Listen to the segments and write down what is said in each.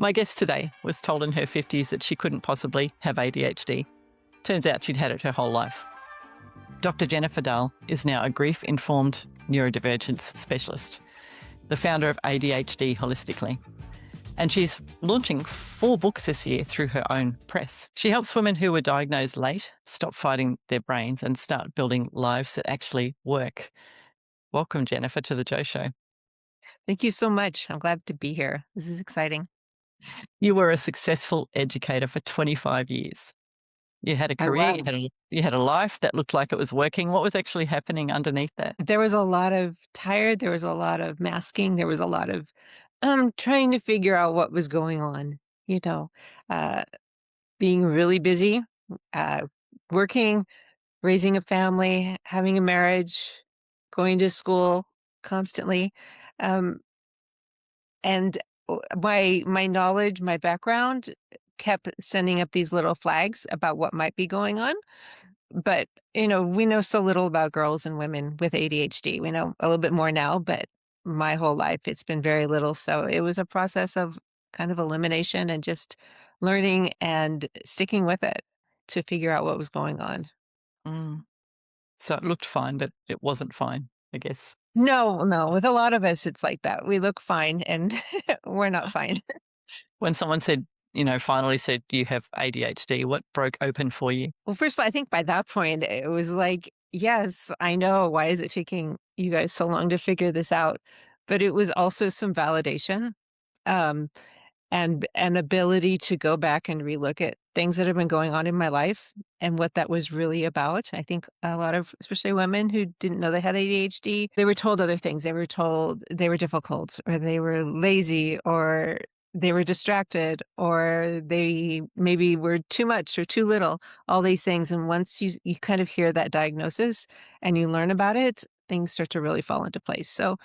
My guest today was told in her 50s that she couldn't possibly have ADHD. Turns out she'd had it her whole life. Dr. Jennifer Dall is now a grief-informed neurodivergence specialist, the founder of ADHD Holistically. And she's launching 4 books this year through her own press. She helps women who were diagnosed late stop fighting their brains and start building lives that actually work. Welcome, Jennifer, to the Joe Show. Thank you so much. I'm glad to be here. This is exciting. You were a successful educator for 25 years. You had a I career, was. you had a life that looked like it was working. What was actually happening underneath that? There was a lot of tired, there was a lot of masking, there was a lot of trying to figure out what was going on, you know, uh, being really busy, uh, working, raising a family, having a marriage, going to school constantly. Um, and my knowledge, my background kept sending up these little flags about what might be going on. But, we know so little about girls and women with ADHD. We know a little bit more now, but my whole life it's been very little. So it was a process of kind of elimination and just learning and sticking with it to figure out what was going on. Mm. So it looked fine, but it wasn't fine, I guess. No, no, with a lot of us, it's like that. We look fine and we're not fine. When someone said, finally said you have ADHD, what broke open for you? Well, first of all, I think by that point, it was like, yes, I know. Why is it taking you guys so long to figure this out? But it was also some validation. Um, and an ability to go back and relook at things that have been going on in my life and what that was really about. I think a lot of, especially women who didn't know they had ADHD, they were told other things. They were told they were difficult or they were lazy or they were distracted or they maybe were too much or too little, all these things. And once you kind of hear that diagnosis and you learn about it, things start to really fall into place. So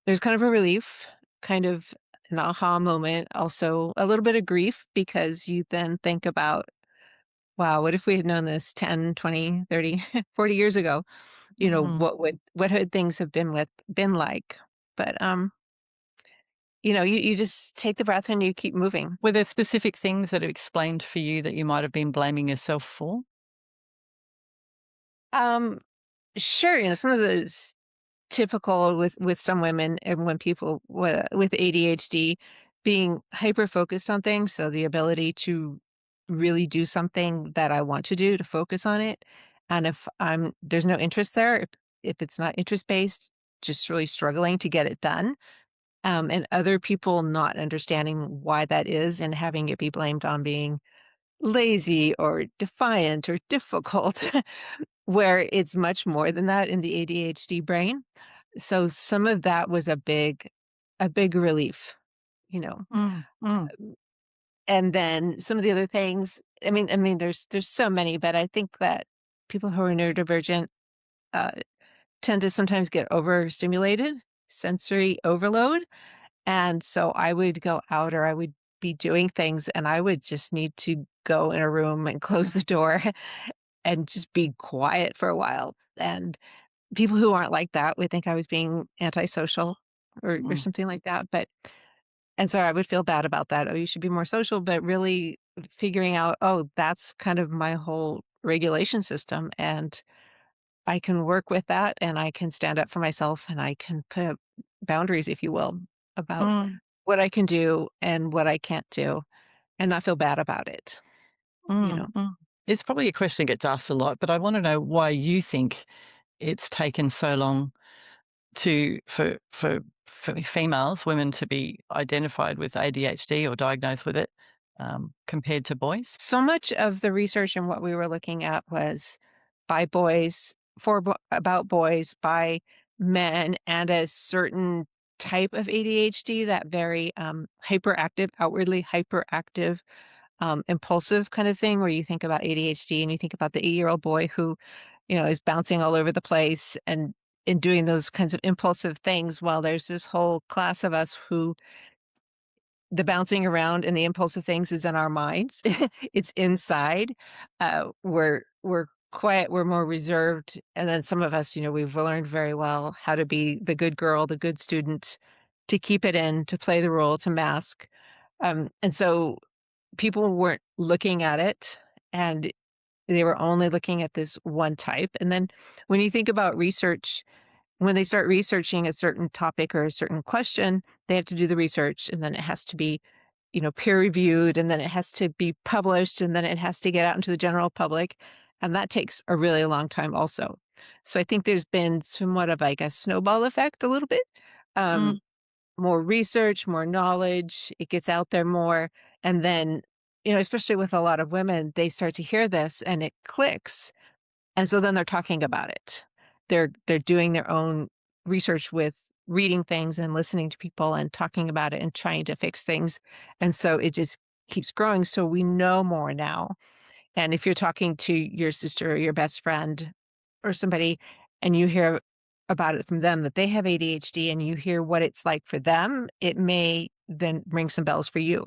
there's kind of a relief, kind of an aha moment, also a little bit of grief because you then think about, wow, what if we had known this 10, 20, 30, 40 years ago? Mm. What would things have been like? But you just take the breath and you keep moving. Were there specific things that have explained for you that you might have been blaming yourself for? Um, sure, some of those typical with some women and when people with ADHD being hyper focused on things, so the ability to really do something that I want to do, to focus on it, and if there's no interest there, if it's not interest based, just really struggling to get it done, and other people not understanding why that is and having it be blamed on being lazy or defiant or difficult, where it's much more than that in the ADHD brain. So some of that was a big relief, you know. Mm, mm, And then some of the other things, I mean, there's so many, but I think that people who are neurodivergent uh, tend to sometimes get overstimulated, sensory overload. And so I would go out or I would be doing things and I would just need to go in a room and close the door and just be quiet for a while. And people who aren't like that would think I was being antisocial or mm, something like that, and so I would feel bad about that, "Oh, you should be more social," but really figuring out, "Oh, that's kind of my whole regulation system, and I can work with that, and I can stand up for myself, and I can put up boundaries, if you will, about mm, what I can do and what I can't do, and not feel bad about it," you mm, know? mm. It's probably a question that gets asked a lot, but I want to know why you think it's taken so long for females, women to be identified with ADHD or diagnosed with it, compared to boys. So much of the research and what we were looking at was by boys, about boys, by men, and a certain type of ADHD, that very hyperactive, outwardly hyperactive, impulsive kind of thing, where you think about ADHD and you think about the 8-year-old boy who, is bouncing all over the place and doing those kinds of impulsive things, while there's this whole class of us who the bouncing around and the impulsive things is in our minds. It's inside. We're quiet, we're more reserved, and then some of us, we've learned very well how to be the good girl, the good student, to keep it in, to play the role, to mask. And so people weren't looking at it, and they were only looking at this one type. And then when you think about research, when they start researching a certain topic or a certain question, they have to do the research, and then it has to be, peer reviewed, and then it has to be published, and then it has to get out into the general public. And that takes a really long time also. So I think there's been somewhat of like a snowball effect a little bit. Mm. Um, More research, more knowledge, it gets out there more. And then, especially with a lot of women, they start to hear this and it clicks. And so then they're talking about it. They're doing their own research with reading things and listening to people and talking about it and trying to fix things. And so it just keeps growing. So we know more now. And if you're talking to your sister or your best friend or somebody and you hear about it from them that they have ADHD and you hear what it's like for them, it may then ring some bells for you.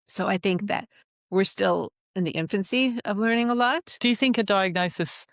So I think that we're still in the infancy of learning a lot. Do you think a diagnosis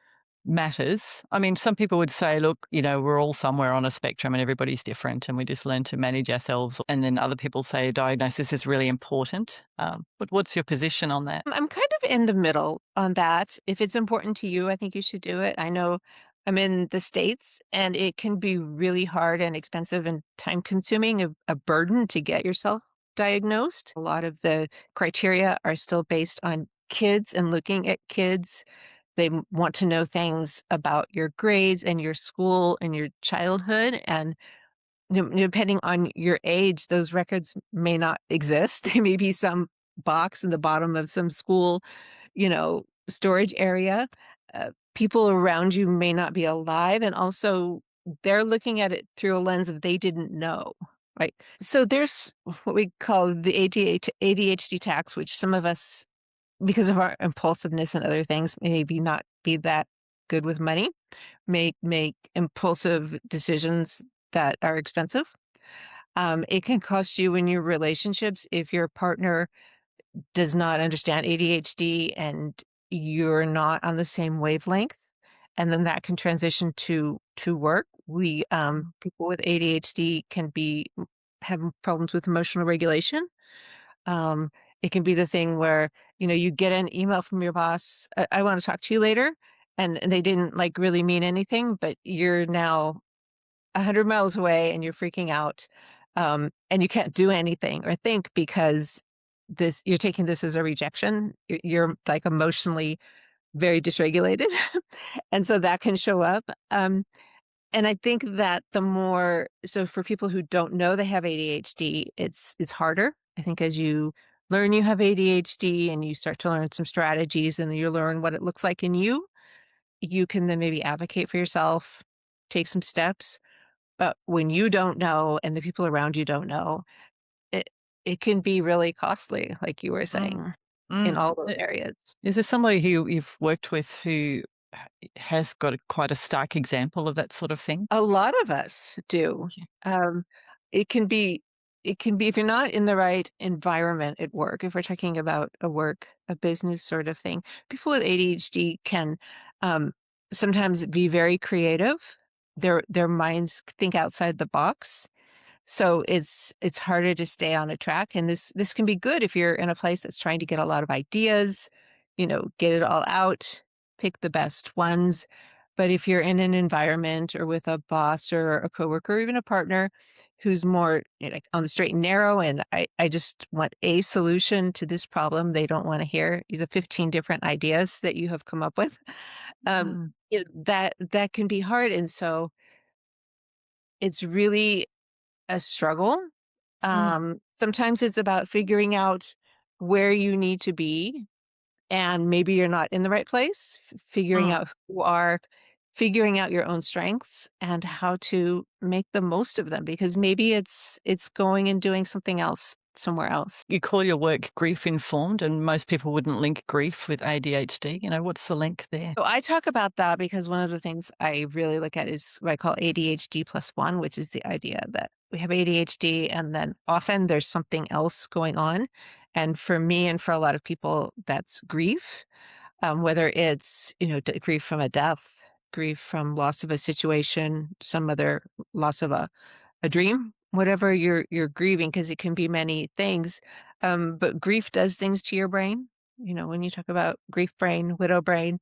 matters? I mean, some people would say, look, we're all somewhere on a spectrum and everybody's different and we just learn to manage ourselves. And then other people say a diagnosis is really important. But what's your position on that? I'm kind of in the middle on that. If it's important to you, I think you should do it. I know I'm in the States and it can be really hard and expensive and time consuming, a burden to get yourself diagnosed. A lot of the criteria are still based on kids and looking at kids. They want to know things about your grades and your school and your childhood. And depending on your age, those records may not exist. They may be some box in the bottom of some school, storage area. People around you may not be alive, and also they're looking at it through a lens of they didn't know, right? So there's what we call the ADHD tax, which some of us, because of our impulsiveness and other things, maybe not be that good with money, make impulsive decisions that are expensive. It can cost you in your relationships if your partner does not understand ADHD and you're not on the same wavelength, and then that can transition to work. We People with ADHD can be have problems with emotional regulation. Um, it can be the thing where you get an email from your boss. I want to talk to you later, and they didn't like really mean anything, but you're now 100 miles away and you're freaking out, and you can't do anything or think because you're taking this as a rejection. You're like emotionally very dysregulated, and so that can show up. And I think that for people who don't know they have ADHD, it's harder. I think as you learn you have ADHD and you start to learn some strategies and you learn what it looks like in you, you can then maybe advocate for yourself, take some steps. But when you don't know and the people around you don't know, it it can be really costly, like you were Mm. saying, in Mm. all those areas. Is there somebody who you've worked with who has got quite a stark example of that sort of thing? A lot of us do. Yeah. Um, it can be if you're not in the right environment at work, if we're talking about a business sort of thing, people with ADHD can um, sometimes be very creative. Their minds think outside the box. So it's harder to stay on a track, and this can be good if you're in a place that's trying to get a lot of ideas, get it all out, pick the best ones. But if you're in an environment or with a boss or a coworker or even a partner who's more like on the straight and narrow, and I just want a solution to this problem, they don't want to hear the 15 different ideas that you have come up with. Um, Mm. that can be hard, and so it's really a struggle. Mm. Sometimes it's about figuring out where you need to be, and maybe you're not in the right place, figuring Mm. out who you are, figuring out your own strengths and how to make the most of them, because maybe it's going and doing something else somewhere else. You call your work grief informed, and most people wouldn't link grief with ADHD. What's the link there? So I talk about that because one of the things I really look at is what I call ADHD plus one, which is the idea that we have ADHD and then often there's something else going on. And for me and for a lot of people, that's grief, whether it's, grief from a death, grief from loss of a situation, some other loss of a dream, whatever you're grieving, because it can be many things. But grief does things to your brain. When you talk about grief brain, widow brain,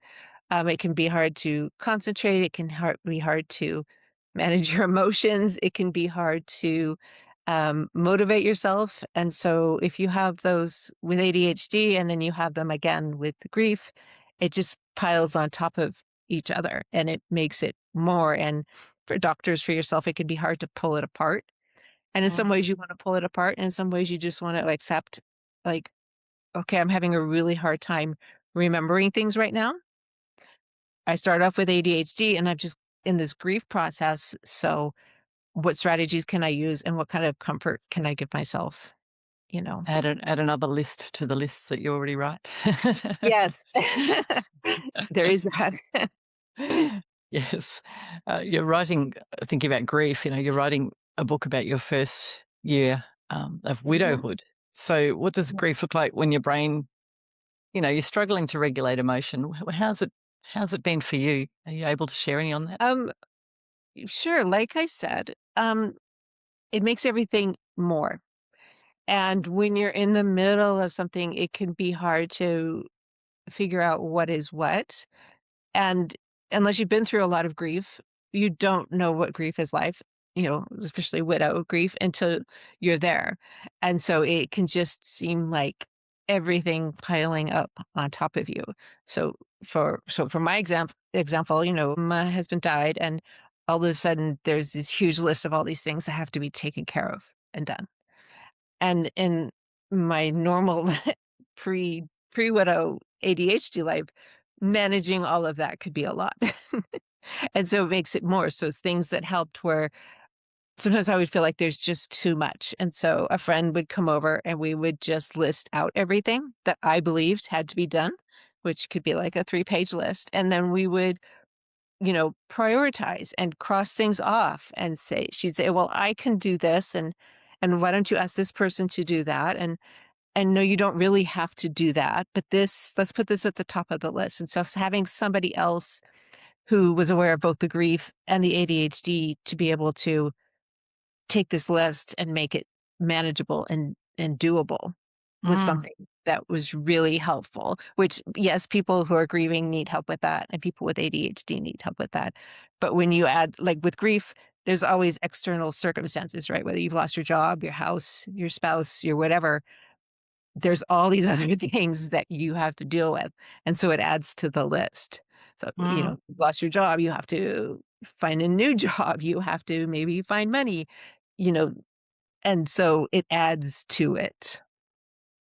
it can be hard to concentrate. It can be hard to manage your emotions. It can be hard to motivate yourself. And so, if you have those with ADHD and then you have them again with the grief, it just piles on top of each other and it makes it more. And for doctors, for yourself, it can be hard to pull it apart. And in some Mm. ways, you want to pull it apart. And in some ways, you just want to accept, like, okay, I'm having a really hard time remembering things right now. I started off with ADHD and I'm just in this grief process. So, what strategies can I use and what kind of comfort can I give myself? You know? Add another list to the lists that you already write. Yes. There is that. Yes. You're writing thinking about grief, you're writing a book about your first year, of Mhm. widowhood. So what does Yeah. grief look like when your brain you're struggling to regulate emotion? How's it been for you? Are you able to share any on that? Um, sure, like I said, it makes everything more. And when you're in the middle of something, it can be hard to figure out what is what. And unless you've been through a lot of grief, you don't know what grief is like, especially widow grief until you're there. And so it can just seem like everything piling up on top of you. So for my example, my husband died and all of a sudden there's this huge list of all these things that have to be taken care of and done. And in my normal pre-widow ADHD life, managing all of that could be a lot. And so it makes it more. So it's things that helped where sometimes I would feel like there's just too much. And so a friend would come over and we would just list out everything that I believed had to be done, which could be like a 3-page list. And then we would, prioritize and cross things off and she'd say, well, I can do this. And why don't you ask this person to do that? And no, you don't really have to do that, but let's put this at the top of the list. And so having somebody else who was aware of both the grief and the ADHD to be able to take this list and make it manageable and doable was Mm, something that was really helpful, which, yes, people who are grieving need help with that, and people with ADHD need help with that. But when you add, like with grief, there's always external circumstances, right? Whether you've lost your job, your house, your spouse, your whatever, there's all these other things that you have to deal with, and so it adds to the list. So, mm. you lost your job, you have to find a new job, you have to maybe find money, you know, and so it adds to it.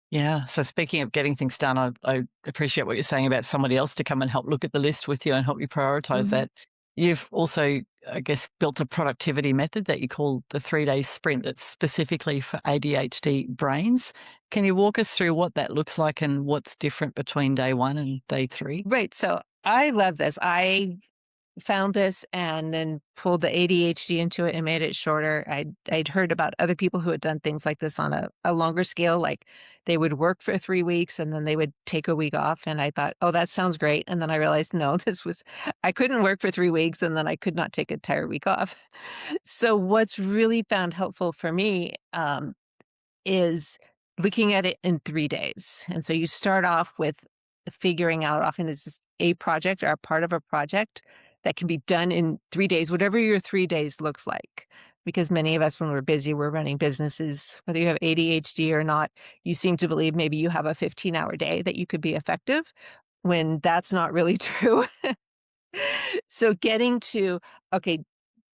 Yeah. So speaking of getting things done, I appreciate what you're saying about somebody else to come and help look at the list with you and help you prioritize Mhm. that. You've also, I guess, built a productivity method that you call the 3-day sprint that's specifically for ADHD brains. Can you walk us through what that looks like and what's different between day one and day three? Right, so I love this. I found this and then pulled the ADHD into it and made it shorter. I'd heard about other people who had done things like this on a longer scale, like they would work for 3 weeks and then they would take a week off. And I thought, oh, that sounds great. And then I realized, no, I couldn't work for 3 weeks and then I could not take an entire week off. So what's really found helpful for me is looking at it in 3 days. And so you start off with figuring out, often it's just a project or a part of a project that can be done in 3 days, whatever your 3 days looks like. Because many of us, when we're busy, we're running businesses, whether you have ADHD or not, you seem to believe maybe you have a 15-hour day that you could be effective when that's not really true. So getting to, okay,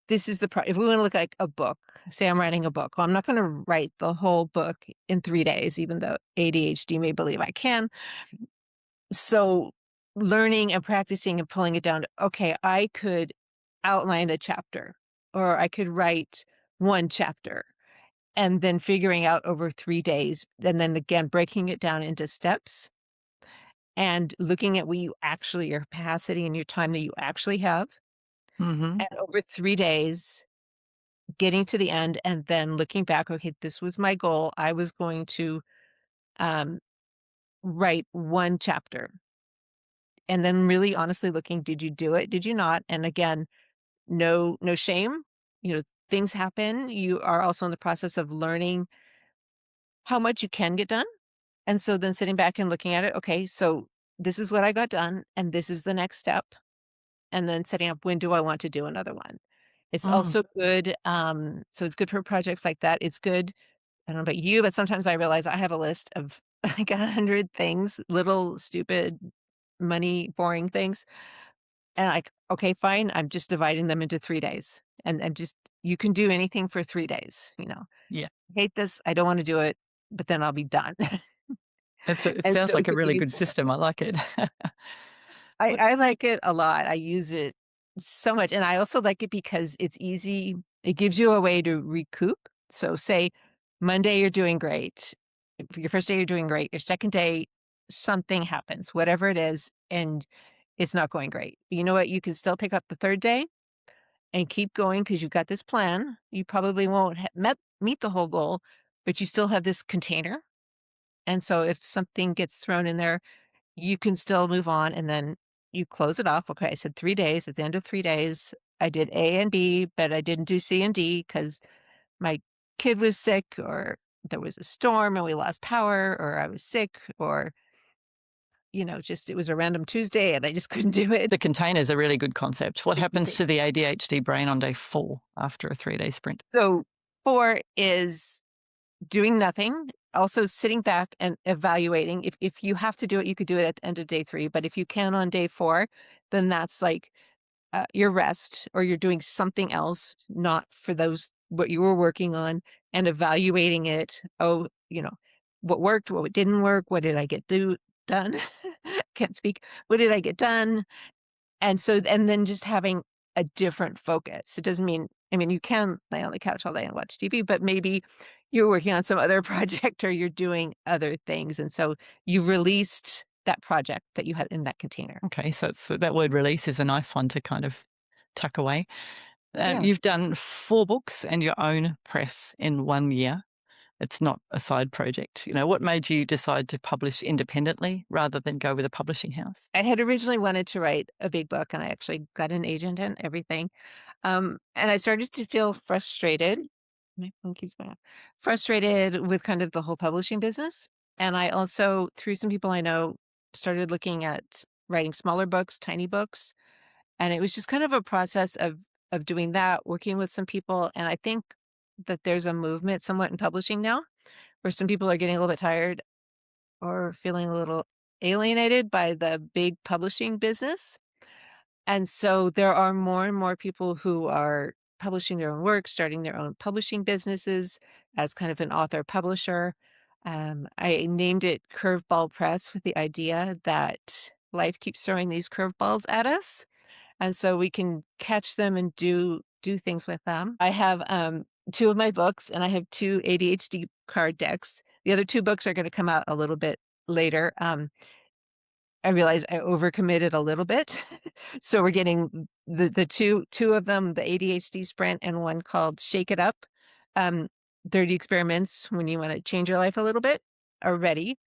this is if we wanna look like a book, say I'm writing a book, well, I'm not gonna write the whole book in 3 days, even though ADHD may believe I can. So, learning and practicing and pulling it down to, okay, I could outline a chapter, or I could write 1 chapter, and then figuring out over 3 days, and then again, breaking it down into steps, and looking at what you actually your capacity and your time that you actually have, Mm-hmm. and over 3 days getting to the end and then looking back, okay, this was my goal. I was going to um, write 1 chapter. And then really honestly looking, did you do it? Did you not? And again, no shame. Things happen. You are also in the process of learning how much you can get done. And so then sitting back and looking at it, okay, so this is what I got done, and this is the next step. And then setting up, when do I want to do another one? It's Mm, also good. So it's good for projects like that. It's good. I don't know about you, but sometimes I realize I have a list of like 100 things, little stupid money, boring things. And like, okay, fine. I'm just dividing them into 3 days. And I'm just, you can do anything for 3 days, yeah. hate this. I don't want to do it, but then I'll be done. It And sounds so like a give really me good system. I like it. What I like it a lot. I use it so much, and I also like it because it's easy. It gives you a way to recoup. So say Monday you're doing great. For your first day you're doing great. Your second day something happens, whatever it is, and it's not going great. You know what? You can still pick up the third day and keep going because you've got this plan. You probably won't meet the whole goal, but you still have this container. And so if something gets thrown in there, you can still move on, and then you close it off. Okay, I said 3 days. At the end of 3 days, I did A and B, but I didn't do C and D because my kid was sick, or there was a storm and we lost power, or I was sick, or, just it was a random Tuesday and I just couldn't do it. the container's a really good concept. What The happens contain to the ADHD brain on day 4 after a 3-day sprint? So 4 is doing nothing, also sitting back and evaluating. If you have to do it, you could do it at the end of day 3, but if you can on day 4, then that's like your rest, or you're doing something else, not for those what you were working on, and evaluating it. Oh, what worked, what didn't work, what did I get done? Can't speak. What did I get done? And then just having a different focus. It doesn't mean, I mean, you can lay on the couch all day and watch TV, but maybe you're working on some other project or you're doing other things. And so you released that project that you had in that container. Okay, so that word release is a nice one to kind of tuck away. Yeah. You've done 4 books and your own press in 1 year. It's not a side project. What made you decide to publish independently rather than go with a publishing house? I had originally wanted to write a big book, and I actually got an agent and everything. And I started to feel frustrated. My phone keeps going off. Frustrated with kind of the whole publishing business. And I also, through some people I know, started looking at writing smaller books, tiny books. And it was just kind of a process of doing that, working with some people. And I think that there's a movement somewhat in publishing now where some people are getting a little bit tired or feeling a little alienated by the big publishing business. And so there are more and more people who are publishing their own work, starting their own publishing businesses as kind of an author publisher. I named it Curveball Press with the idea that life keeps throwing these curveballs at us, and so we can catch them and do things with them. I have 2 of my books, and I have 2 ADHD card decks. The other 2 books are going to come out a little bit later. I realized I overcommitted a little bit. So we're getting the two of them, the ADHD Sprint and one called Shake It Up. 30 experiments when you wanna change your life a little bit are ready.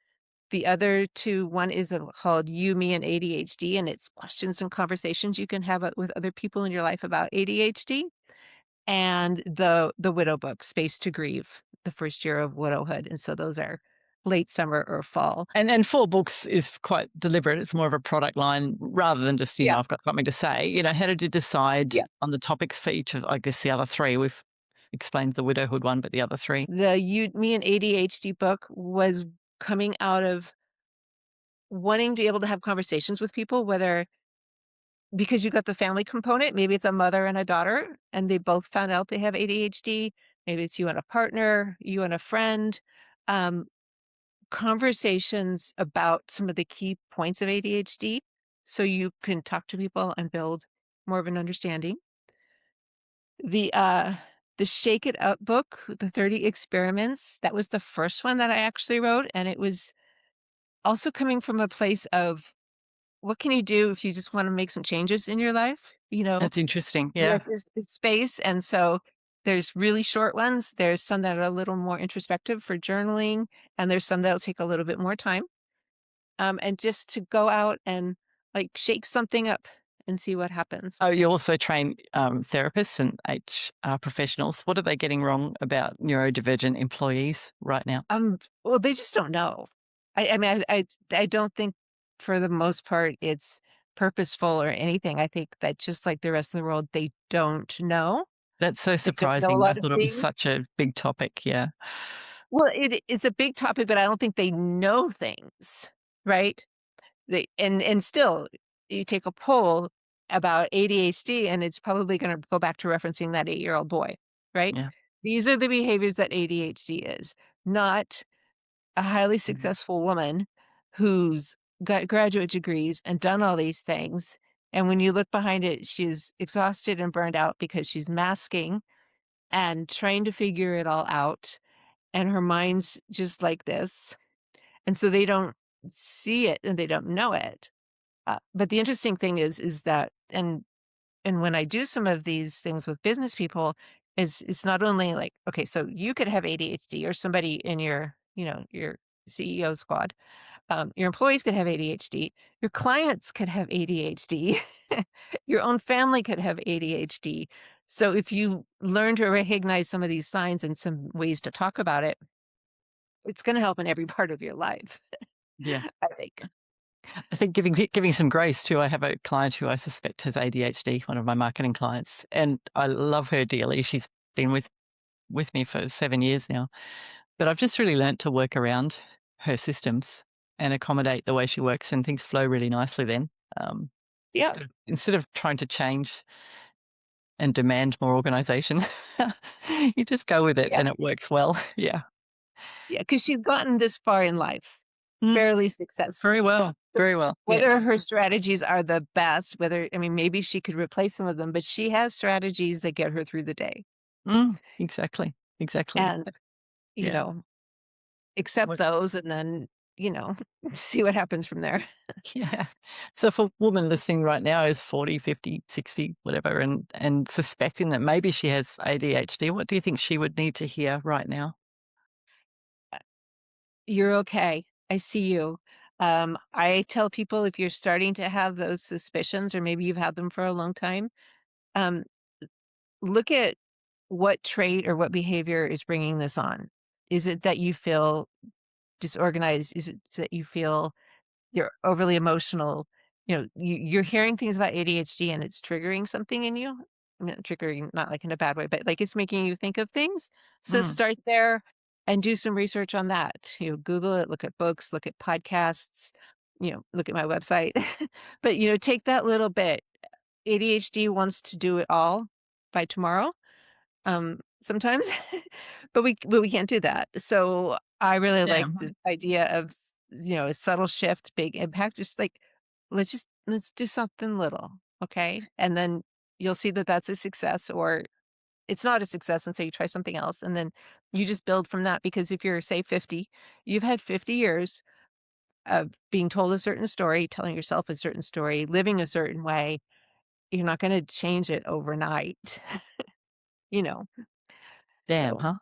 The other 2, one is, called You, Me, and ADHD, and it's questions and conversations you can have, with other people in your life about ADHD, and the Widow book, Space to Grieve, the first year of widowhood, and so those are late summer or fall. And 4 books is quite deliberate. It's more of a product line rather than just, Yeah, I've got something to say. How did you decide yeah. on the topics for each of, I guess, the other 3? We've explained the widowhood one, but the other 3? The You, Me, and ADHD book was coming out of wanting to be able to have conversations with people, whether because you got the family component, maybe it's a mother and a daughter, and they both found out they have ADHD. Maybe it's you and a partner, you and a friend. Um, Conversations about some of the key points of ADHD so you can talk to people and build more of an understanding. The, uh the Shake It Up book, the 30 experiments, that was the first one that I actually wrote, and it was also coming from a place of, what can you do if you just wanna make some changes in your life? That's interesting. You're Yeah. at this space, and so there's really short ones, there's some that are a little more introspective for journaling, and there's some that'll take a little bit more time, and just to go out and, like, shake something up and see what happens. Oh, you also train therapists and HR professionals. What are they getting wrong about neurodivergent employees right now? Well, they just don't know. I mean, I don't think for the most part it's purposeful or anything. I think that just like the rest of the world, they don't know. That's so They don't know a surprising. I lot of thought it was things. such a big topic. Yeah. Well, it's a big topic, but I don't think they know things, right? They and still, you take a poll about ADHD, and it's probably gonna go back to referencing that 8-year-old boy, right? Yeah. These are the behaviors that ADHD is, not a highly Mhm. successful woman who's got graduate degrees and done all these things, and when you look behind it, she's exhausted and burned out because she's masking and trying to figure it all out, and her mind's just like this, and so they don't see it and they don't know it. But the interesting thing is that and when I do some of these things with business people, is it's not only like, okay, so you could have ADHD or somebody in your CEO squad. Your employees could have ADHD. Your clients could have ADHD. Your own family could have ADHD. So if you learn to recognize some of these signs and some ways to talk about it, it's going to help in every part of your life, Yeah. I think. I think giving some grace too. I have a client who I suspect has ADHD, one of my marketing clients, and I love her dearly. She's been with me for 7 years now, but I've just really learnt to work around her systems and accommodate the way she works, and things flow really nicely then. Um, Yeah. instead of trying to change and demand more organization, you just go with it, Yeah. and it works well. Yeah. Yeah. Because she's gotten this far in life Mm, fairly very successfully. well. So Very well. whether Yes. her strategies are the best, whether I mean, maybe she could replace some of them, but she has strategies that get her through the day Exactly. Exactly. and, you Yeah. know, accept What those and then, you know, see what happens from there. Yeah. So if a woman listening right now is 40, 50, 60, whatever, and suspecting that maybe she has ADHD, what do you think she would need to hear right now? You're okay. I see you. I tell people if you're starting to have those suspicions, or maybe you've had them for a long time, um, look at what trait or what behavior is bringing this on. Is it that you feel disorganized? Is it that you feel you're overly emotional? You're hearing things about ADHD and it's triggering something in you. I mean, triggering, not like in a bad way, but like it's making you think of things. So Mm, start there and do some research on that. Google it, look at books, look at podcasts, look at my website. But, take that little bit. ADHD wants to do it all by tomorrow, sometimes, but we can't do that. So I really yeah. like the idea of, a subtle shift, big impact. Just like, let's do something little, okay? And then you'll see that that's a success, or it's not a success, and so you try something else, and then you just build from that. Because if you're, say, 50, you've had 50 years of being told a certain story, telling yourself a certain story, living a certain way. You're not going to change it overnight, you know. Damn, So huh?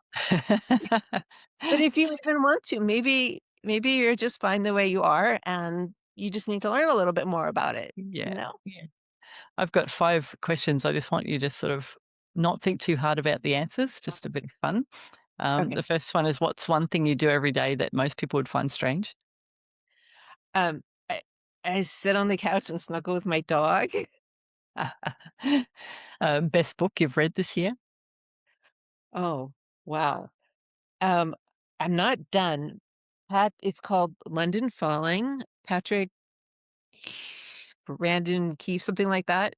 but if you even want to, maybe you're just fine the way you are, and you just need to learn a little bit more about it, Yeah. you know? Yeah. I've got 5 questions. I just want you to sort of not think too hard about the answers, just a bit of fun. Okay. The first one is, what's one thing you do every day that most people would find strange? Um, I I sit on the couch and snuggle with my dog. Best book you've read this year? Oh, wow. Um, I'm not done. It's called London Falling. Patrick Brandon Keefe, something like that.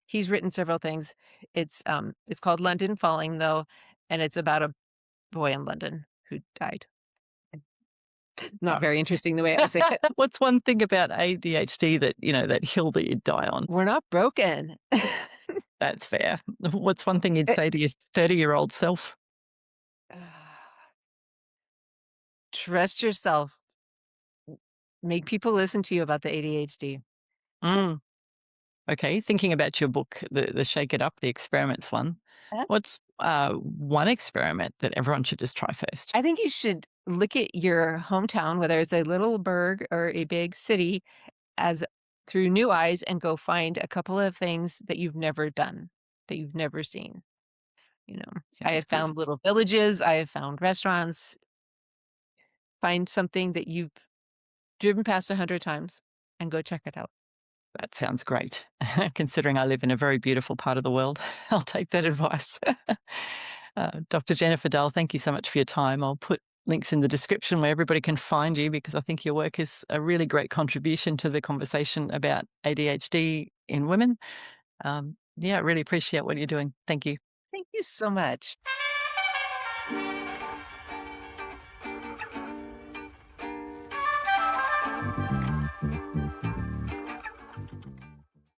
He's written several things. It's called London Falling, though, and it's about a boy in London who died. Not very interesting the way I say it. What's one thing about ADHD that, that hill that you'd die on? We're not broken. That's fair. What's one thing you'd Eh, say to your 30-year-old self? Trust yourself. Make people listen to you about the ADHD. Mm, okay, thinking about your book, the Shake It Up, the experiments one, Uh, what's one experiment that everyone should just try first? I think you should look at your hometown, whether it's a little burg or a big city, as through new eyes and go find a couple of things that you've never done, that you've never seen. You know, I Sounds have good. found little villages, I have found restaurants. Find something that you've driven past 100 times and go check it out. That sounds great. Considering I live in a very beautiful part of the world, I'll take that advice. Dr. Jennifer Dall, thank you so much for your time. I'll put links in the description where everybody can find you because I think your work is a really great contribution to the conversation about ADHD in women. Yeah, I really appreciate what you're doing. Thank you. Thank you so much.